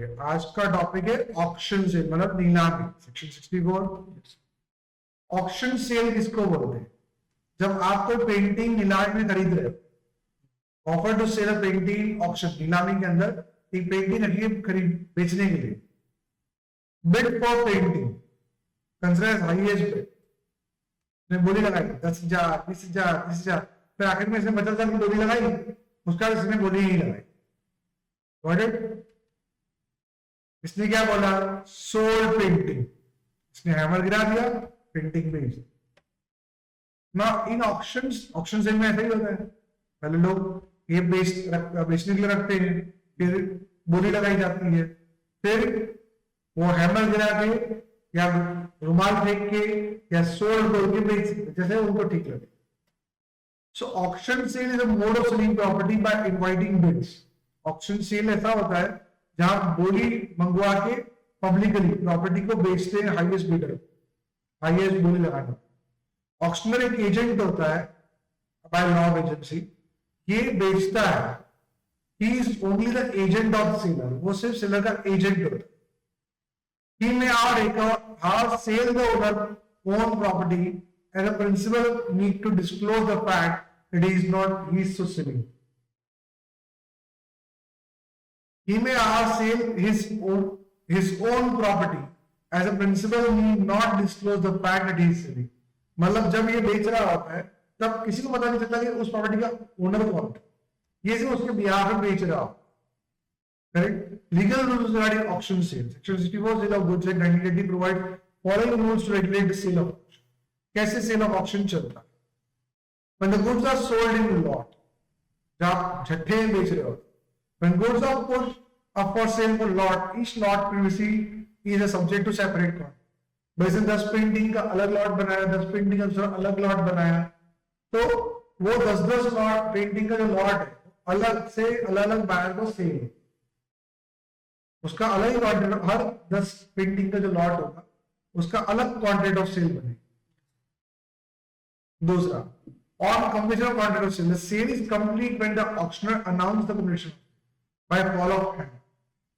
चलिए आज का टॉपिक है ऑक्शन सेल, मतलब नीलामी। सेक्शन 64 ऑक्शन सेल किसको बोलते हैं? जब आप कोई पेंटिंग नीलामी में खरीद रहे हो, offer to sell a painting auction, नीलामी के अंदर एक पेंटिंग रखी है खरीद बेचने के लिए। Bid for painting consider highest bid, ने बोली लगाई 10,000, 20,000, 30,000, फिर आखिर में इसने 50,000 की बोली लगाई, उसका इसने बोली ही लगाई। Got it? इसने क्या बोला? Sold painting. इसने हैमर गिरा दिया, पेंटिंग बेच दी। ना इन ऑक्शन सेल में ऐसा ही होता है। पहले लोग ये बेचने के लिए रखते हैं, फिर बोली लगाई जाती है, फिर वो हैमर गिरा के या रुमाल फेंक के या सोल्ड बोल के बेच सकते, जैसे उनको ठीक लगे। So auction sale is a mode of selling property by inviting bids. Auction sale ऐसा होता है जहां बोली मंगवा के पब्लिकली प्रॉपर्टी को बेचते हैं हाईएस्ट बिडर, हाईएस्ट बोली लगाने। ऑक्शनर एक एजेंट होता है बाय लॉ ऑफ एजेंसी, ये बेचता है, he is only the agent of seller, वो सिर्फ सेलर का एजेंट होता है। He may have sell the owner own property and the principal need to disclose the fact that he is so selling. He may have sell his own property as a principal need not disclose the fact that he is selling. मतलब जब ये बेच रहा होता है तब किसी को पता नहीं चलता कि उस प्रॉपर्टी का ओनर कौन है, ये सिर्फ उसके बिहाफ में बेच रहा हो। Correct? Legal rules regarding auction sale. Section 64 Sale of Goods Act 1980 provides following rules to regulate the sale of auction. कैसे sale of auction चलता है? When the goods are sold in lot, जब आप झट्ठे में बेच रहे हो, when goods are put up for sale for lot, each lot previously is a subject to separate contract. वैसे 10 पेंटिंग का अलग लॉट बनाया, 10 पेंटिंग का अलग लॉट बनाया, तो वो 10-10 लॉट पेंटिंग का जो लॉट है अलग से अलग बायर को सेल, उसका अलग कॉन्ट्रैक्ट, हर 10 पेंटिंग का जो लॉट होगा उसका अलग कॉन्ट्रैक्ट ऑफ सेल बने। दूसरा, on completion of contract of sale, the sale is complete when the auctioneer announce the completion by fall of hand.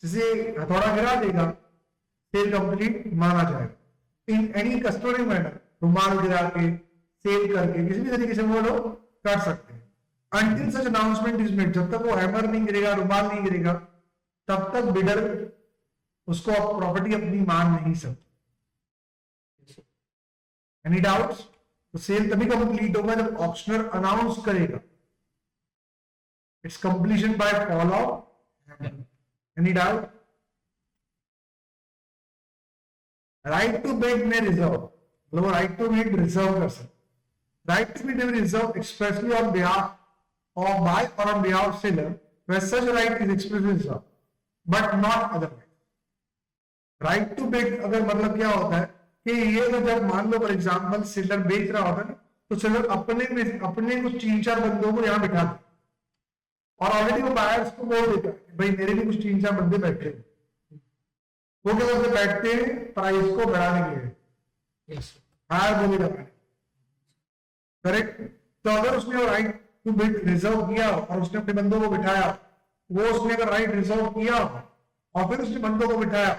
जैसे हथौड़ा गिरा देगा, सेल कंप्लीट माना जाएगा। इन एनी कस्टमरी मैनर, रुमाल गिरा के, सेल करके, किसी भी तरीके से वो लोग कर सकते हैं। Until such announcement is made, जब तक वो हैमर नहीं गिरेगा, रुमाल नहीं गिरेगा, तब तक बिडर उसको प्रॉपर्टी अपनी मान नहीं सकता। Any doubts? तो सेल तभी कंप्लीट होगा जब ऑक्शनर अनाउंस करेगा its completion by fall of hand. Any doubt? Right to bid में रिजर्व, मतलब राइट टू बिड रिजर्व कर सकते। Right to bid reserve expressly on behalf of buyer और on behalf of seller, where such right is expressly reserved but not otherwise. Right to bid अगर मतलब क्या होता है कि ये तो जब मान लो फॉर एग्जांपल सेलर बेच रहा होता है ना, तो सेलर अपने कुछ 3-4 बंदों को यहाँ बिठा दे और ऑलरेडी वो बायर्स को बोल देता है भाई मेरे भी कुछ 3-4 बंदे बैठे हैं, वो क्या करते बैठते हैं प्राइस को बढ़ाने के लिए, हायर बोली लगाने। करेक्ट? तो अगर उसने वो राइट टू बिड रिजर्व किया और उसने अपने बंदों को बिठाया, वो उसने अगर राइट रिजर्व किया और फिर उसने बंदों को बिठाया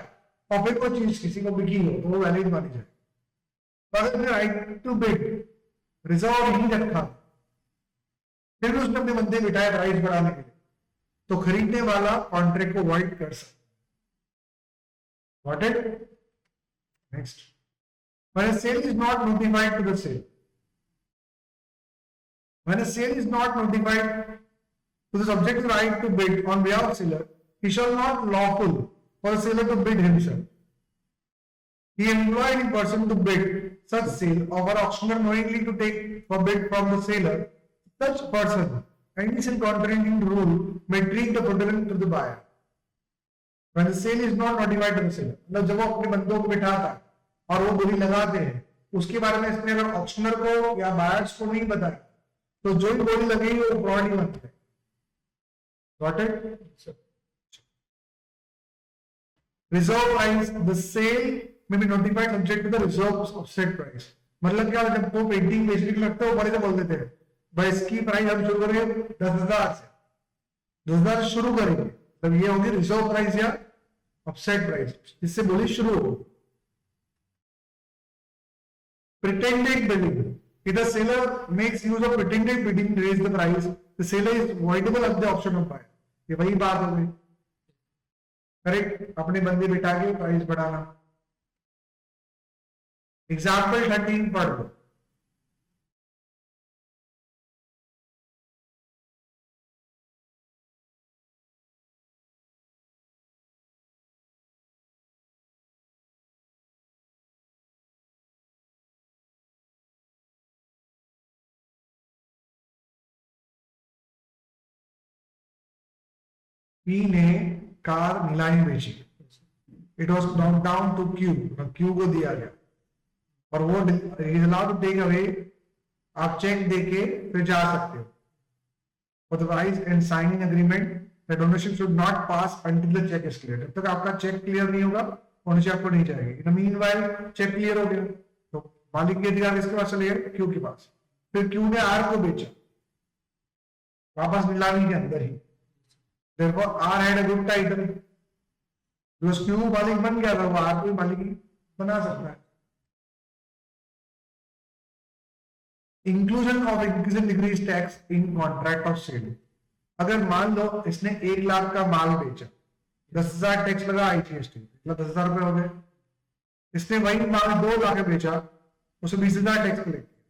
और फिर कोई चीज किसी को बिकी हो तो वो वैलिड मानी जाए। तो अगर उसने राइट टू बिड रिजर्व नहीं रखा, फिर भी उसने अपने बंदे बिठाए प्राइस बढ़ाने के लिए, तो खरीदने वाला कॉन्ट्रैक्ट को वॉइड कर सकता। Got it? Next, when a sale is not notified to the sale, when a sale is not notified to the subject right to bid on behalf of seller, he shall not lawful for the seller to bid himself. He employ any person to bid such sale, or auctioneer knowingly to take for bid from the seller. Such person, any sale contrary to rule, may treat the product to the buyer. When the sale is not notified to the seller, मतलब जब वो अपने बंदों को बिठाता और वो बोली लगाते हैं, उसके बारे में इसने अगर ऑक्शनर को या बायर्स को नहीं बताया, तो जो भी बोली लगेगी वो फ्रॉड ही बनता है। Got it? Reserve price, the sale may be notified subject to the reserve of set price. मतलब क्या, जब वो पेंटिंग बेचने के लगता है वो बड़े से बोल देते हैं भाई इसकी प्राइस हम शुरू करेंगे 10,000 से, 10,000 शुरू करेंगे, तब ये होगी रिजर्व प्राइस या ऑफसेट प्राइस, जिससे बोली शुरू हो। Pretended bidding, if the seller makes use of pretended bidding to raise the price, the seller is voidable of the option of buyer। ये वही बात हो गई, करेक्ट, अपने बंदे बिठा के प्राइस बढ़ाना। एग्जाम्पल 13 पढ़ लो। पी ने कार नीलामी बेची, it was not down to queue, queue को दिया गया और वो is allowed to take away, आप चेक देके फिर जा सकते हो। Otherwise and signing agreement the donation should not pass until the cheque is clear. जब तक आपका चेक क्लियर नहीं होगा ओनरशिप आपको नहीं जाएगी। In the meanwhile cheque clear हो गया तो मालिक के अधिकार किसके पास चले गए, क्यू के पास। फिर क्यू ने आर को बेचा वापस नीलामी के अंदर ही, therefore R had a good title, जो क्यू मालिक बन गया था वो आर को मालिक बना सकता है। Inclusion of increase and decrease tax in contract of sale, अगर मान लो इसने 1 लाख का माल बेचा, 10,000 टैक्स लगा IGST, मतलब 10,000 रुपए हो गए। इसने वही माल 2 लाख में बेचा, उसे 20,000 टैक्स कलेक्ट किया,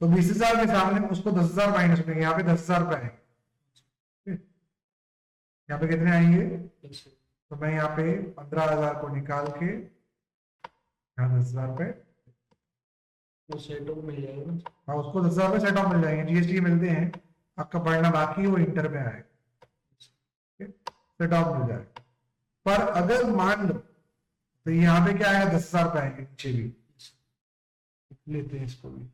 तो 20,000 के सामने उसको 10,000 माइनस हो गए, यहाँ पे 10,000 रुपए आएंगे। यहाँ पे कितने आएंगे, तो मैं यहाँ पे 15,000 को निकाल के यहाँ 10,000 रुपए सेट ऑफ मिल जाएगा। हाँ, उसको 10,000 रुपए सेट ऑफ मिल जाएंगे, जीएसटी मिलते हैं, आपका पढ़ना बाकी है वो इंटर में आएगा, सेट ऑफ मिल जाएगा। पर अगर मान लो तो यहाँ पे क्या आएगा, 10,000 रुपए आएंगे नीचे भी, लेते हैं इसको भी।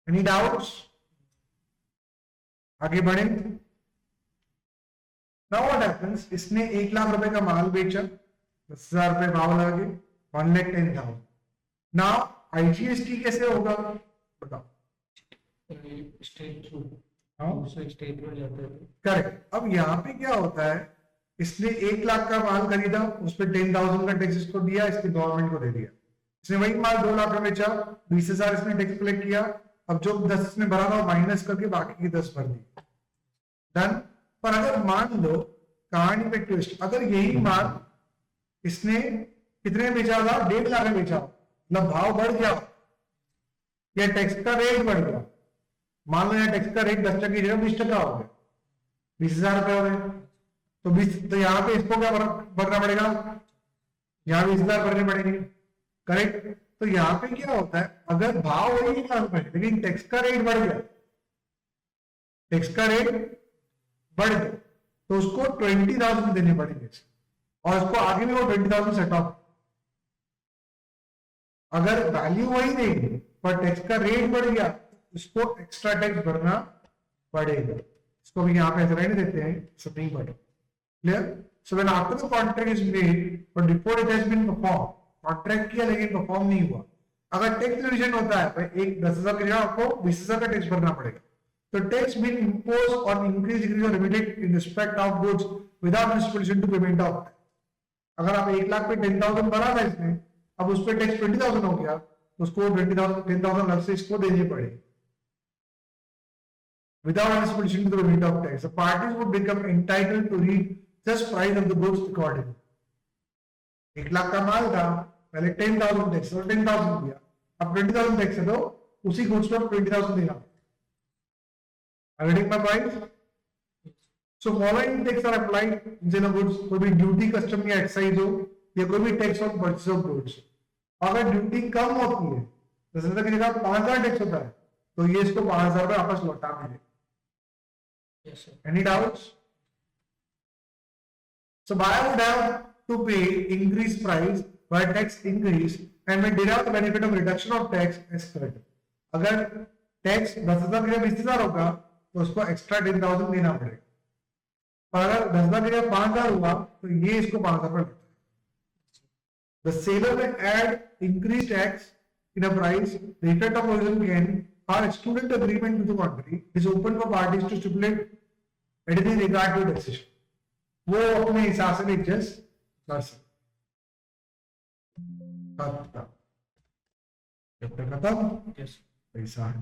Any doubts? आगे बढ़े। Now what happens? इसने 1 लाख रुपए का माल बेचा, 10,000 रुपए भाव लगे, 1,10,000। Now IGST कैसे होगा बताओ। स्टेट थ्रू, स्टेट में जाता है। करेक्ट। अब यहाँ पे क्या होता है, इसने 1 लाख का माल खरीदा, उस पर 10,000 का टैक्स इसको दिया, इसने गवर्नमेंट को दे दिया। इसने वही माल 2 लाख का बेचा, 20,000 इसने टैक्स कलेक्ट किया, अब जो 10 इसने भरा था माइनस करके बाकी की 10 भर दी, डन। पर अगर मान लो कहानी में ट्विस्ट, अगर यही माल इसने कितने बेचा था, 1.5 लाख में बेचा, मतलब भाव बढ़ गया या टैक्स का रेट बढ़ गया, मान लो यहाँ टैक्स का रेट 10% की जगह 20% हो गया, 20,000 रुपए हो गए, तो 20, तो यहाँ पे इसको क्या भरना पड़ेगा, यहाँ 20,000 भरने पड़ेंगे, करेक्ट। तो यहाँ पे क्या होता है, अगर भाव वही है लेकिन टैक्स का रेट बढ़ गया, टैक्स का रेट बढ़ गया, तो उसको 20,000 देने पड़ेंगे और उसको आगे भी वो 20,000 सेट ऑफ। अगर वैल्यू वही देंगे पर टैक्स का रेट बढ़ गया, उसको एक्स्ट्रा टैक्स भरना पड़ेगा। इसको भी यहाँ पे ऐसे रहने देते हैं, सब नहीं पड़े, clear. So when after the contract is made but before it has been perform, contract किया लेकिन परफॉर्म नहीं हुआ, अगर टैक्स रिविजन होता है तो एक 10,000 की जगह आपको 20,000 का टैक्स भरना पड़ेगा। तो टैक्स बीन इम्पोज और इंक्रीज और limited in respect of goods without stipulation to payment of. अगर आप 1 लाख पे 10,000 भरा था इसने, अब उस पर टैक्स 20,000 हो गया, तो उसको 10,000 अलग से इसको देनी पड़ेगी without stipulation to the payment of tax. The parties would become entitled to read just price of the goods accordingly. 1 lakh का माल था, पहले 10,000 टैक्स और 10,000 दिया, अब 20,000 टैक्स है तो उसी गुड्स पर 20,000 देना। Are you getting my point? So following tax are applied in goods, कोई भी ड्यूटी, कस्टम या एक्साइज हो या कोई भी tax on purchase of goods. अगर ड्यूटी कम होती है, 10,000 की जगह 5,000 टैक्स होता है, तो ये इसको 5,000 रुपए वापस लौटा देंगे। Yes, sir. Any doubts? So buyer would have to pay increased price by tax increase and may derive the benefit of reduction of tax as creditor. अगर टैक्स 10,000 की 20,000 होगा तो उसको एक्स्ट्रा 10,000 देना पड़ेगा। पर अगर 10,000 की जगह 5,000 हुआ तो ये इसको 5,000 पर लेता है। द सेलर में add increase tax in a price, the effect of provision can are excluded the agreement with the contrary is open for parties to stipulate anything regard to taxation. वो अपने हिसाब से एडजस्ट कर सकते। खत्म। खत्म yes पैसा